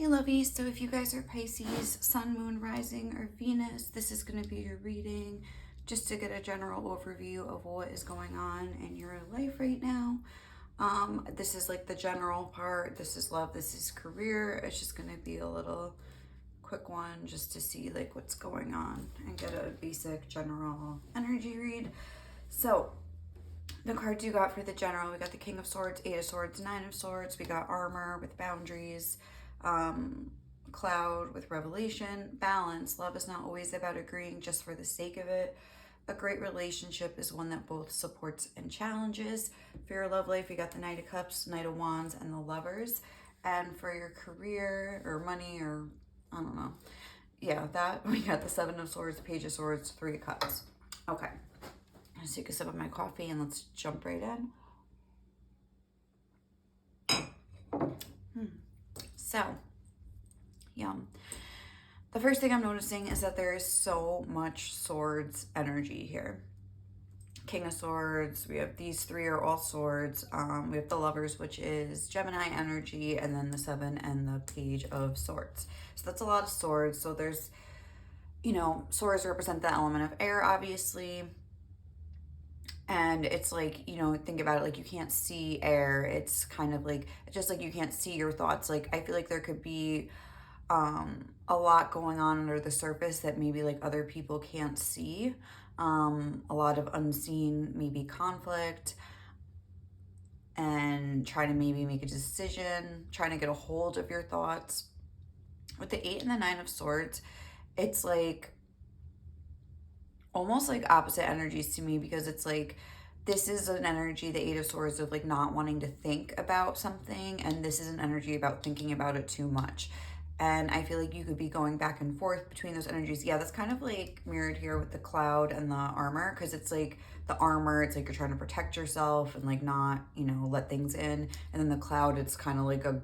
Hey lovies, so if you guys are Pisces, Sun, Moon, Rising, or Venus, this is going to be your reading just to get a general overview of what is going on in your life right now. This is like the general part. This is love, this is career. It's just going to be a little quick one just to see like what's going on and get a basic general energy read. So the cards you got for the general, we got the King of Swords, Eight of Swords, Nine of Swords. We got armor with boundaries, cloud with revelation, balance. Love is not always about agreeing just for the sake of it. A great relationship is one that both supports and challenges. For your love life, you got the Knight of Cups, Knight of Wands, and the Lovers. And for your career or money or I don't know, yeah, that we got the Seven of Swords, Page of Swords, Three of Cups. Okay, let's take a sip of my coffee and let's jump right in. So, yum. The first thing I'm noticing is that there is so much swords energy here. King of Swords, we have these three are all swords. We have the Lovers, which is Gemini energy, and then the Seven and the Page of Swords. So that's a lot of swords. So there's, you know, swords represent the element of air, obviously. And it's like, you know, think about it, like you can't see air. It's kind of like, just like you can't see your thoughts. Like, I feel like there could be a lot going on under the surface that maybe like other people can't see. A lot of unseen, maybe conflict, and trying to maybe make a decision, trying to get a hold of your thoughts. With the Eight and the Nine of Swords, it's like almost like opposite energies to me, because it's like this is an energy, the Eight of Swords, of like not wanting to think about something, and this is an energy about thinking about it too much. And I feel like you could be going back and forth between those energies. Yeah, that's kind of like mirrored here with the cloud and the armor, because it's like the armor, it's like you're trying to protect yourself and like not, you know, let things in. And then the cloud, it's kind of like a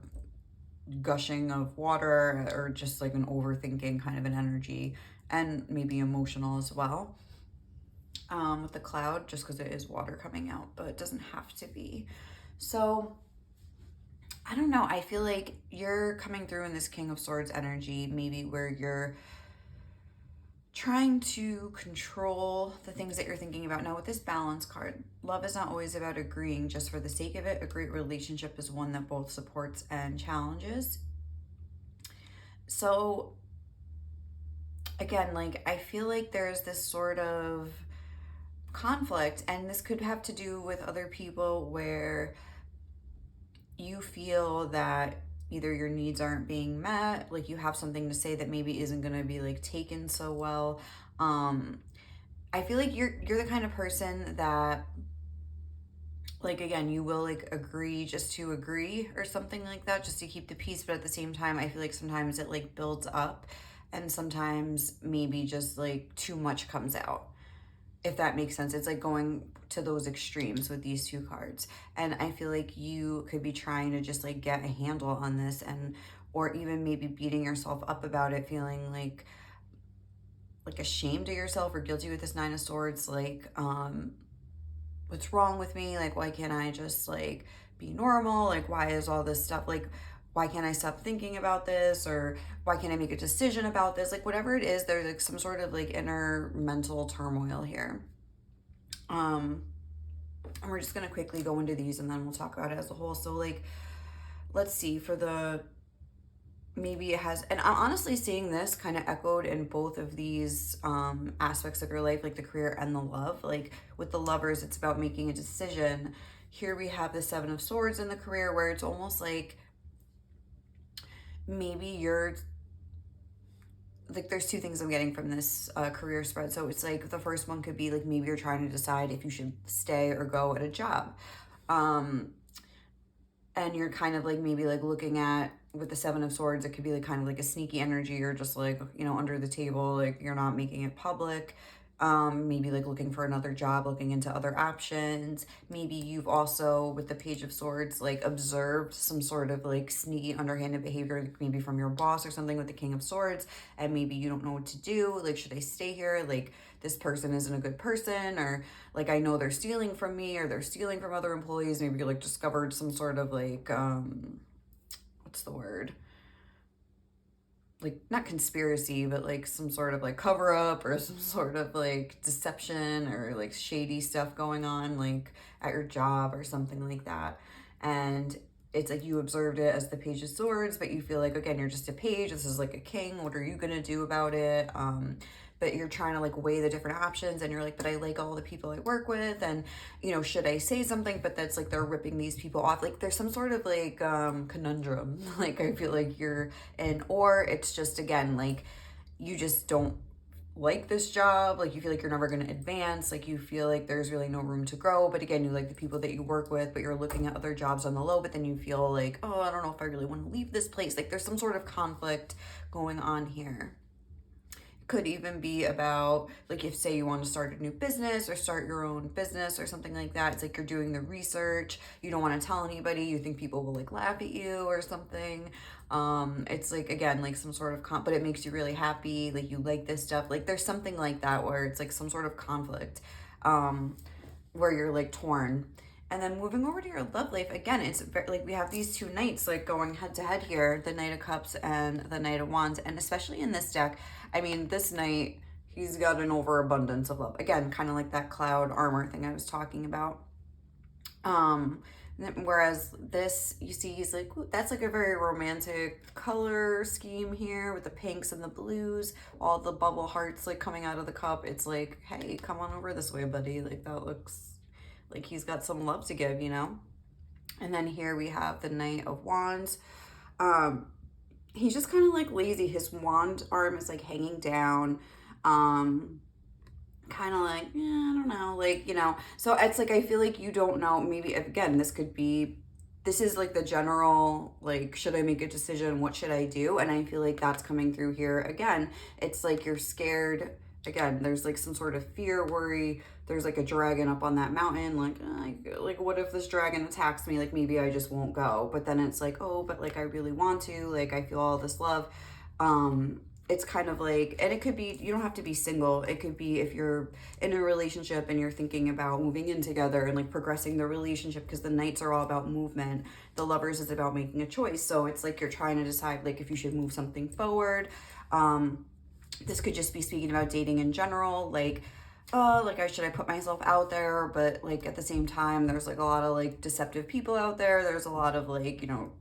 gushing of water or just like an overthinking kind of an energy, and maybe emotional as well. With the cloud, just because it is water coming out, but it doesn't have to be. So I don't know, I feel like you're coming through in this King of Swords energy, maybe where you're trying to control the things that you're thinking about. Now with this balance card, love is not always about agreeing just for the sake of it. A great relationship is one that both supports and challenges. So again, like I feel like there's this sort of conflict, and this could have to do with other people where you feel that either your needs aren't being met, like you have something to say that maybe isn't going to be like taken so well. I feel like you're the kind of person that, like, again, you will like agree just to agree or something like that, just to keep the peace. But at the same time, I feel like sometimes it like builds up, and sometimes maybe just like too much comes out, if that makes sense. It's like going to those extremes with these two cards. And I feel like you could be trying to just like get a handle on this, and or even maybe beating yourself up about it, feeling like ashamed of yourself or guilty with this Nine of Swords, like what's wrong with me? Like, why can't I just like be normal? Like, why is all this stuff, like, why can't I stop thinking about this? Or why can't I make a decision about this? Like, whatever it is, there's like some sort of like inner mental turmoil here. And we're just going to quickly go into these and then we'll talk about it as a whole. So like, let's see, for the, maybe it has, and I'm honestly seeing this kind of echoed in both of these aspects of your life, like the career and the love. Like with the Lovers, it's about making a decision. Here we have the Seven of Swords in the career, where it's almost like maybe you're like, there's two things I'm getting from this career spread. So it's like the first one could be like maybe you're trying to decide if you should stay or go at a job. And you're kind of like maybe like looking at, with the Seven of Swords, it could be like kind of like a sneaky energy, or just like, you know, under the table, like you're not making it public. Maybe like looking for another job, looking into other options. Maybe you've also, with the Page of Swords, like observed some sort of like sneaky underhanded behavior, like maybe from your boss or something with the King of Swords, and maybe you don't know what to do. Like, should I stay here? Like, this person isn't a good person, or like, I know they're stealing from me, or they're stealing from other employees. Maybe you like discovered some sort of like, what's the word? like not conspiracy, but like some sort of like cover up or some sort of like deception or like shady stuff going on like at your job or something like that. And it's like you observed it as the Page of Swords, but you feel like, again, you're just a page. This is like a king. What are you gonna do about it? But you're trying to like weigh the different options, and you're like, but I like all the people I work with, and you know, should I say something? But that's like they're ripping these people off. Like there's some sort of like conundrum. Like I feel like you're in, or it's just again like you just don't like this job, like you feel like you're never going to advance, like you feel like there's really no room to grow, but again you like the people that you work with, but you're looking at other jobs on the low, but then you feel like, oh, I don't know if I really want to leave this place. Like there's some sort of conflict going on here. Could even be about like if say you want to start a new business or start your own business or something like that. It's like you're doing the research, you don't want to tell anybody, you think people will like laugh at you or something. It's like again like some sort of but it makes you really happy, like you like this stuff. Like there's something like that where it's like some sort of conflict, where you're like torn. And then moving over to your love life, again, it's very, like we have these two knights like going head to head here, the Knight of Cups and the Knight of Wands. And especially in this deck, I mean, this knight, he's got an overabundance of love. Again, kind of like that cloud armor thing I was talking about. Whereas this, you see, he's like, ooh, that's like a very romantic color scheme here with the pinks and the blues, all the bubble hearts like coming out of the cup. It's like, hey, come on over this way, buddy. Like that looks like he's got some love to give, you know? And then here we have the Knight of Wands. He's just kind of like lazy. His wand arm is like hanging down. Kind of like, yeah, I don't know, like, you know. So it's like I feel like you don't know, maybe again this is like the general, like, should I make a decision, what should I do? And I feel like that's coming through here again. It's like you're scared. Again, there's like some sort of fear, worry. There's like a dragon up on that mountain, like what if this dragon attacks me? Like maybe I just won't go. But then it's like, oh, but like I really want to, like I feel all this love. It's kind of like, and it could be, you don't have to be single. It could be if you're in a relationship and you're thinking about moving in together and like progressing the relationship, because the Knights are all about movement. The Lovers is about making a choice. So it's like you're trying to decide like if you should move something forward. This could just be speaking about dating in general, like, should I put myself out there? But like at the same time, there's like a lot of like deceptive people out there. There's a lot of like, you know,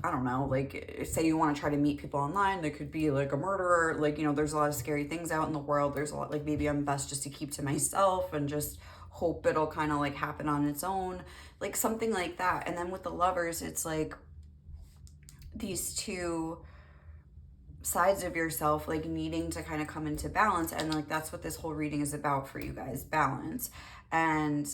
I don't know, like say you want to try to meet people online, there could be like a murderer, like, you know, there's a lot of scary things out in the world. There's a lot, like maybe I'm best just to keep to myself and just hope it'll kind of like happen on its own, like something like that. And then with the Lovers, it's like these two sides of yourself like needing to kind of come into balance, and like that's what this whole reading is about for you guys, balance. And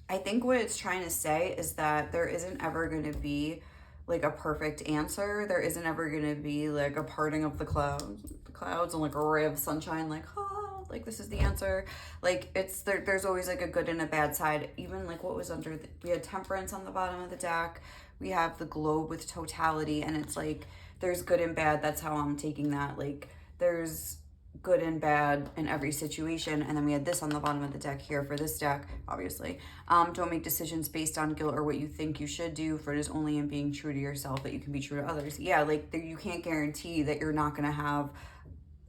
I think what it's trying to say is that there isn't ever going to be like a perfect answer. There isn't ever going to be like a parting of the clouds and like a ray of sunshine, like, oh, like this is the answer. Like it's there's always like a good and a bad side. Even like what was under we had Temperance on the bottom of the deck. We have the Globe with totality, and it's like there's good and bad. That's how I'm taking that. Like there's good and bad in every situation. And then we had this on the bottom of the deck here for this deck, obviously. Don't make decisions based on guilt or what you think you should do, for it is only in being true to yourself that you can be true to others. Yeah, like you can't guarantee that you're not going to have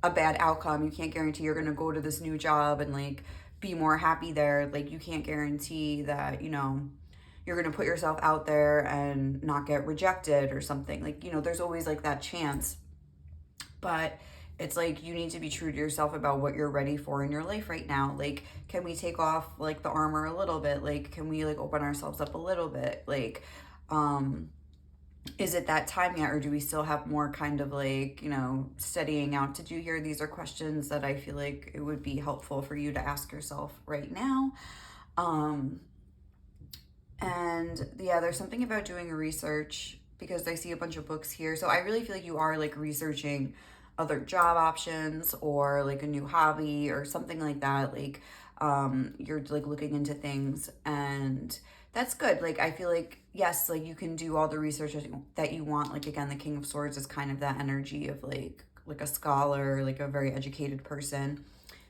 a bad outcome. You can't guarantee you're going to go to this new job and like be more happy there. Like you can't guarantee that, you know, you're going to put yourself out there and not get rejected or something. Like, you know, there's always like that chance. But it's like you need to be true to yourself about what you're ready for in your life right now. Like, can we take off like the armor a little bit? Like, can we like open ourselves up a little bit? Like, is it that time yet, or do we still have more kind of like, you know, studying out to do here? These are questions that I feel like it would be helpful for you to ask yourself right now. And yeah, there's something about doing research, because I see a bunch of books here. So I really feel like you are like researching other job options or like a new hobby or something like that. Like you're like looking into things, and that's good. Like I feel like, yes, like you can do all the research that you want. Like again, the King of Swords is kind of that energy of like a scholar, like a very educated person.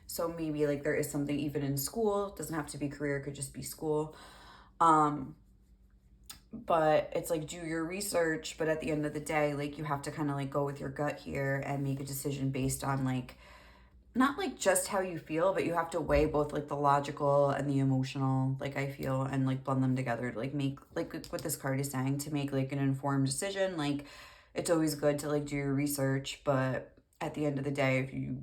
So maybe like there is something even in school, it doesn't have to be career, it could just be school. but it's like, do your research, but at the end of the day, like, you have to kind of like go with your gut here and make a decision based on like, not like just how you feel, but you have to weigh both like the logical and the emotional, like I feel, and like blend them together to like make, like what this card is saying, to make like an informed decision. Like, it's always good to like do your research, but at the end of the day, if you,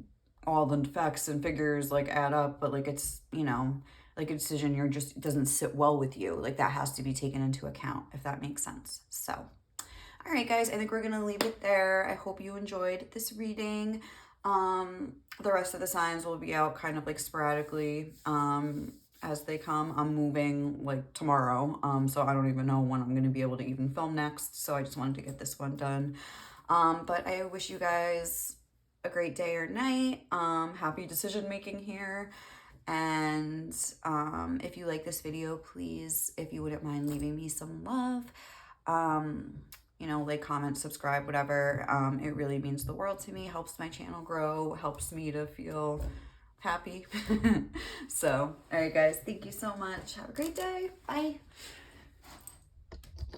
all the facts and figures like add up, but like it's, you know, like a decision you're just, it doesn't sit well with you, like that has to be taken into account, if that makes sense. So all right, guys, I think we're gonna leave it there. I hope you enjoyed this reading. The rest of the signs will be out kind of like sporadically as they come. I'm moving like tomorrow, so I don't even know when I'm gonna be able to even film next. So I just wanted to get this one done. But I wish you guys a great day or night. Happy decision making here. And if you like this video, please, if you wouldn't mind leaving me some love, you know, like, comment, subscribe, whatever. It really means the world to me, helps my channel grow, helps me to feel happy. So, all right, guys, thank you so much. Have a great day. Bye.